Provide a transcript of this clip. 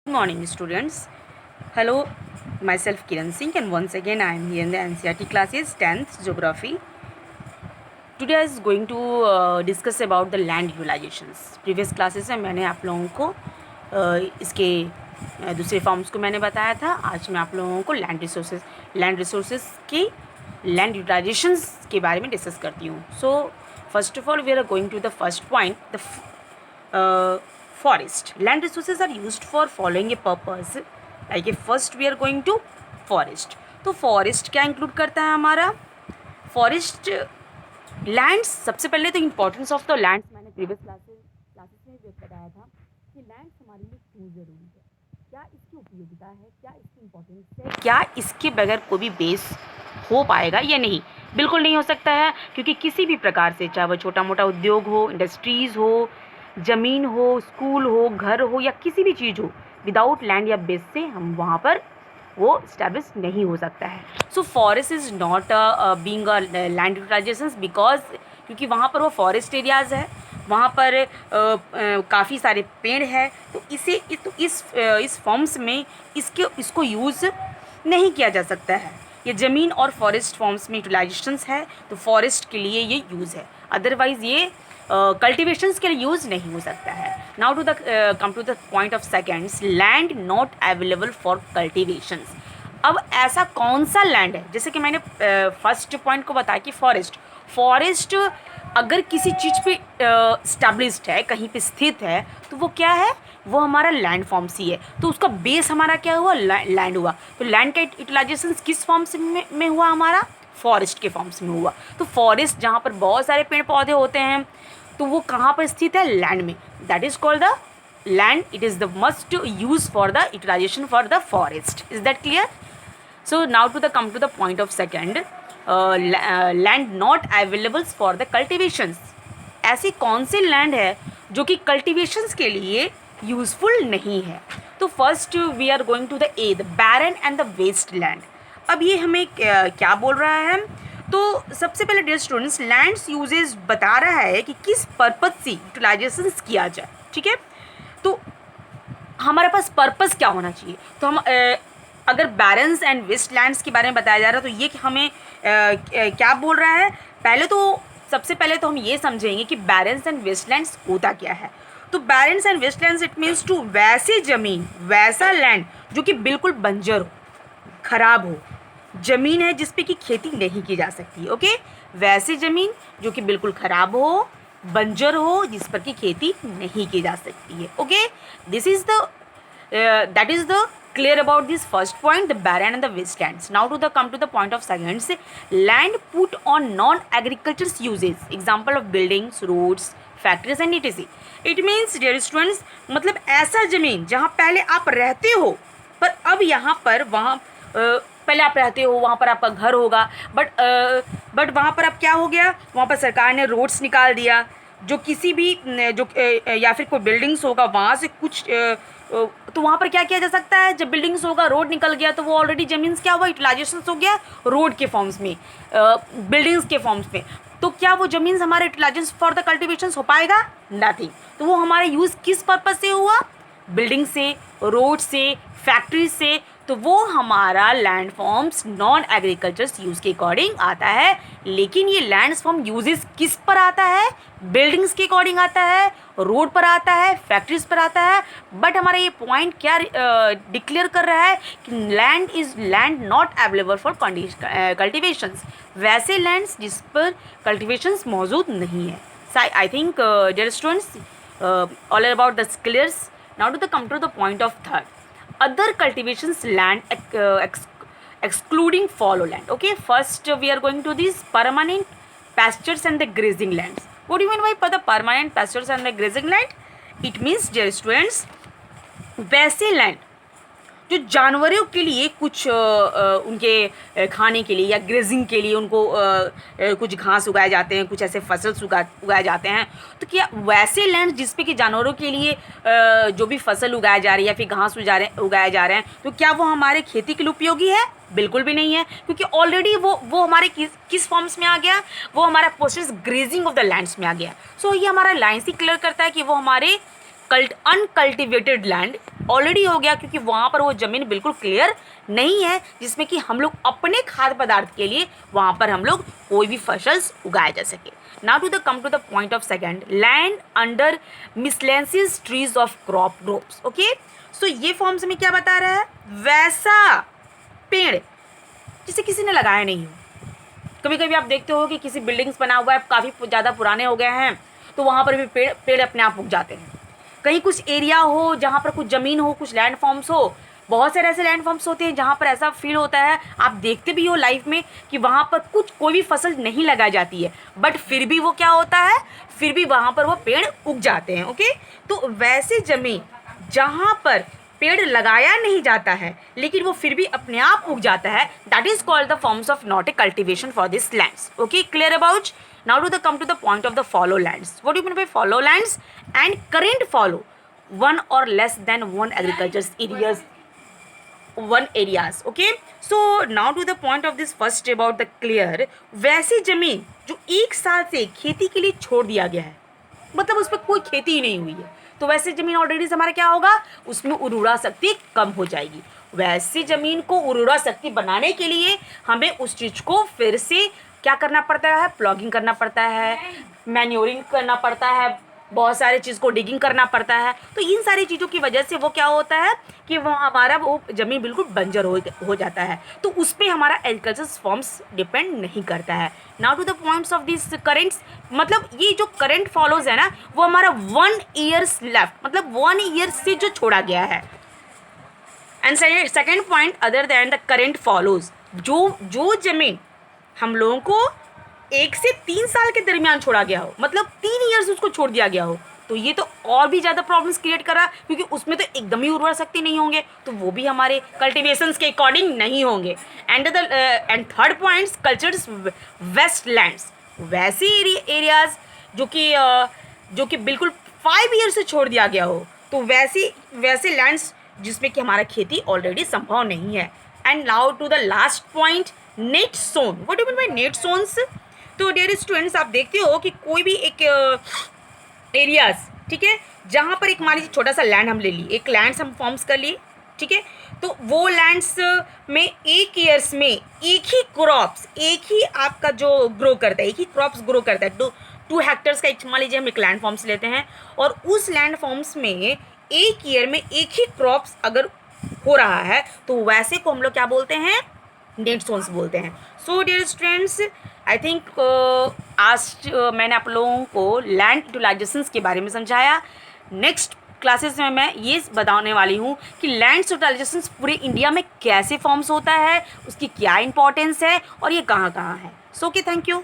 Good morning, students. Hello, myself Kiran Singh, and once again I am here in the NCERT classes 10th Geography. Today I is going to discuss about the land utilizations. Previous classes में मैंने आप लोगों को इसके दूसरे forms को मैंने बताया था. आज मैं आप लोगों को लैंड रिसोर्सेज की लैंड यूटिलाइजेशंस के बारे में डिस्कस करती हूँ. So first of all we are going to the first point, the forest. Land resources are used for following a purpose. Like first we are going to forest. तो forest क्या include करता है हमारा? Forest lands. सबसे पहले तो importance of the lands मैंने previous classes में भी बताया था कि लैंड्स हमारे लिए क्यों ज़रूरी है, क्या इसकी उपयोगिता है, क्या इसकी इम्पोर्टेंस है, क्या इसके बगैर कोई भी बेस हो पाएगा या नहीं. बिल्कुल नहीं हो सकता है, क्योंकि किसी भी प्रकार से, चाहे वो छोटा मोटा उद्योग हो, इंडस्ट्रीज़ हो, ज़मीन हो, स्कूल हो, घर हो या किसी भी चीज़ हो, विदाउट लैंड या बेस से हम वहाँ पर वो इस्टेब्लिश नहीं हो सकता है. So forest is not being a land utilisations because, क्योंकि वहाँ पर वो फॉरेस्ट एरियाज़ है, वहाँ पर काफ़ी सारे पेड़ हैं, तो इस फॉर्म्स में इसको यूज़ नहीं किया जा सकता है. ये ज़मीन और फॉरेस्ट फॉर्म्स में यूटिलाइजेशंस है, तो फॉरेस्ट के लिए ये यूज़ है, अदरवाइज़ ये कल्टिवेशंस के लिए यूज़ नहीं हो सकता है. Now to the come to the point of seconds, land not available for cultivations. अब ऐसा कौन सा लैंड है, जैसे कि मैंने फर्स्ट पॉइंट को बताया कि फॉरेस्ट अगर किसी चीज़ पे स्टैब्लिश्ड है, कहीं पे स्थित है, तो वो क्या है, वो हमारा लैंड फॉर्म्स ही है. तो उसका बेस हमारा क्या हुआ, लैंड हुआ. तो लैंड का यूटिलाइजेशन किस फॉर्म्स में हुआ, हमारा फॉरेस्ट के फॉर्म्स में हुआ. तो फॉरेस्ट जहाँ पर बहुत सारे पेड़ पौधे होते हैं, तो वो कहाँ पर स्थित है, लैंड में. That is called the land. It is the must use for the utilization for the forest. Is that clear? So now to the come to the point of second, land not available for the cultivations. ऐसी कौन सी land है जो कि कल्टिवेशंस के लिए useful नहीं है? तो first we are going to the barren and the waste land. अब ये हमें क्या बोल रहा है? तो सबसे पहले डियर स्टूडेंट्स, लैंड्स यूजेज बता रहा है कि किस पर्पज से यूटिलाइजेशन किया जाए. ठीक है, तो हमारे पास पर्पस क्या होना चाहिए? तो हम अगर बैरन्स एंड वेस्ट लैंड्स के बारे में बताया जा रहा है, तो ये कि हमें क्या बोल रहा है? सबसे पहले तो हम ये समझेंगे कि बैरन्स एंड वेस्ट लैंड्स होता क्या है. तो barrens and waste lands it means to वैसी ज़मीन, वैसा लैंड जो कि बिल्कुल बंजर हो, खराब हो, ज़मीन है जिस पे कि खेती नहीं की जा सकती है. ओके, वैसी ज़मीन जो कि बिल्कुल ख़राब हो, बंजर हो, जिस पर कि खेती नहीं की जा सकती है. Okay, this is the that is the clear about this first point, the barren and the wastelands. Now to the come to the point of seconds, land put on non-agriculture uses, example of buildings, roads, factories and etc. It means dear students, मतलब ऐसा ज़मीन जहाँ पहले आप रहते हो, पर अब यहाँ पर पहले आप रहते हो, वहाँ पर आपका घर होगा, बट वहाँ पर अब क्या हो गया, वहाँ पर सरकार ने रोड्स निकाल दिया, जो किसी भी या फिर कोई बिल्डिंग्स होगा वहाँ से कुछ तो वहाँ पर क्या किया जा सकता है? जब बिल्डिंग्स होगा, रोड निकल गया, तो वो ऑलरेडी ज़मीन क्या हुआ, यूटिलाइजेशन हो गया रोड के फॉर्म्स में, बिल्डिंग्स के फॉर्म्स में. तो क्या वो ज़मीन हमारे यूटिलाइजेशन फॉर द कल्टिवेशन हो पाएगा? नथिंग. तो वो हमारा यूज़ किस पर्पज़ से हुआ? बिल्डिंग से, रोड से, फैक्ट्री से. तो वो हमारा land forms non agriculture use के अकॉर्डिंग आता है. लेकिन ये लैंड फॉर्म यूजेस किस पर आता है? बिल्डिंग्स के अकॉर्डिंग आता है, रोड पर आता है, फैक्ट्रीज पर आता है. बट हमारा ये पॉइंट क्या डिक्लेयर कर रहा है कि land is land not available for cultivations. वैसे लैंड्स जिस पर कल्टिवेशंस मौजूद नहीं है. I think dear students, all about the clears. Now to the come to the point of third, other cultivations land excluding fallow land. Okay, first we are going to these permanent pastures and the grazing lands. What do you mean by the permanent pastures and the grazing land? It means dear students, वैसे land जो जानवरों के लिए कुछ उनके खाने के लिए या ग्रेजिंग के लिए उनको कुछ घास उगाए जाते हैं, कुछ ऐसे फसल उगाए जाते हैं. तो क्या वैसे लैंड जिस पे कि जानवरों के लिए जो भी फसल उगाया जा रही है या फिर घास उगाए जा रहे हैं, तो क्या वो हमारे खेती के लिए उपयोगी है? बिल्कुल भी नहीं है, क्योंकि ऑलरेडी वो हमारे किस फॉर्म्स में आ गया, वो हमारा process grazing of the lands में आ गया. सो ये हमारा लाइन से क्लियर करता है कि वो हमारे अनकल्टिवेटेड लैंड ऑलरेडी हो गया, क्योंकि वहाँ पर वो ज़मीन बिल्कुल क्लियर नहीं है जिसमें कि हम लोग अपने खाद्य पदार्थ के लिए वहाँ पर हम लोग कोई भी फसल उगाया जा सके। Now to the come to the point of second, land under miscellaneous trees of crop groups. Okay, so ये फॉर्म्स में क्या बता रहा है, वैसा पेड़ जिसे किसी ने लगाया नहीं हो। कभी कभी आप देखते हो कि किसी बिल्डिंग्स बना हुआ है, काफ़ी ज़्यादा पुराने हो गए हैं, तो वहाँ पर भी पेड़ पेड़ अपने आप उग जाते हैं। कहीं कुछ एरिया हो जहाँ पर कुछ ज़मीन हो, कुछ लैंड फॉर्म्स हो, बहुत सारे ऐसे लैंड फॉर्म्स होते हैं जहाँ पर ऐसा फील होता है, आप देखते भी हो लाइफ में कि वहाँ पर कोई भी फसल नहीं लगाई जाती है, बट फिर भी वो क्या होता है, फिर भी वहाँ पर वो पेड़ उग जाते हैं। ओके, तो वैसे ज़मीन जहाँ पर पेड़ लगाया नहीं जाता है लेकिन वो फिर भी अपने आप उग जाता है, that is called the forms of not a cultivation for this lands. Okay, clear about? Now to the come to the point of the fallow lands. What do you mean by fallow lands? And current fallow one or less than one areas. Okay, so now to the point of this first about the clear, वैसी जमीन जो एक साल से खेती के लिए छोड़ दिया गया है, मतलब उस पर कोई खेती ही नहीं हुई है, तो वैसी ज़मीन ऑलरेडी से हमारा क्या होगा, उसमें उर्वरा शक्ति कम हो जाएगी। वैसी ज़मीन को उर्वरा शक्ति बनाने के लिए हमें उस चीज़ को फिर से क्या करना पड़ता है, प्लॉगिंग करना पड़ता है, मैन्योरिंग करना पड़ता है, बहुत सारे चीज़ को डिगिंग करना पड़ता है। तो इन सारी चीज़ों की वजह से वो क्या होता है कि वो हमारा वो ज़मीन बिल्कुल बंजर हो जाता है, तो उस पर हमारा एग्रीकल्चर फॉर्म्स डिपेंड नहीं करता है। Now to the points of this currents, मतलब ये जो करंट फॉलोज है ना, वो हमारा 1 ईयर्स लेफ्ट, मतलब 1 ईयर से जो छोड़ा गया है। And second point, other than the current follows, जो ज़मीन हम लोगों को 1 से 3 साल के दरमियान छोड़ा गया हो, मतलब 3 ईयर्स उसको छोड़ दिया गया हो, तो ये तो और भी ज़्यादा प्रॉब्लम्स क्रिएट कर रहा है, क्योंकि उसमें तो एकदम ही उर्वरा शक्ति नहीं होंगे, तो वो भी हमारे कल्टिवेशंस के अकॉर्डिंग नहीं होंगे। And third points, cultures waste lands, वैसे एरियाज जो कि बिल्कुल 5 ईयर से छोड़ दिया गया हो, तो वैसे लैंड्स जिसमें कि हमारा खेती ऑलरेडी संभव नहीं है। And now to the last point, net zone. What do you mean by net zones? तो डियर स्टूडेंट्स, आप देखते हो कि कोई भी एक एरियाज, ठीक है, जहाँ पर एक मान लीजिए छोटा सा लैंड हम ले लिए, एक लैंड्स हम फॉर्म्स कर लिए, ठीक है, तो वो लैंड्स में 1 ईयर्स में एक ही क्रॉप्स, एक ही आपका जो ग्रो करता है, एक ही क्रॉप्स ग्रो करता है। 2 हेक्टर्स का एक मान लीजिए हम एक लैंड फॉर्म्स लेते हैं, और उस लैंड फॉर्म्स में 1 ईयर में एक ही क्रॉप्स अगर हो रहा है, तो वैसे को हम लोग क्या बोलते हैं, नेट जोन्स बोलते हैं। So dear students, I think आज मैंने आप लोगों को लैंड यूटिलाइजेशंस के बारे में समझाया। नेक्स्ट क्लासेस में मैं ये बताने वाली हूँ कि लैंड यूटिलाइजेशंस पूरे इंडिया में कैसे फॉर्म्स होता है, उसकी क्या इंपॉर्टेंस है और ये कहाँ कहाँ है। So okay, thank you.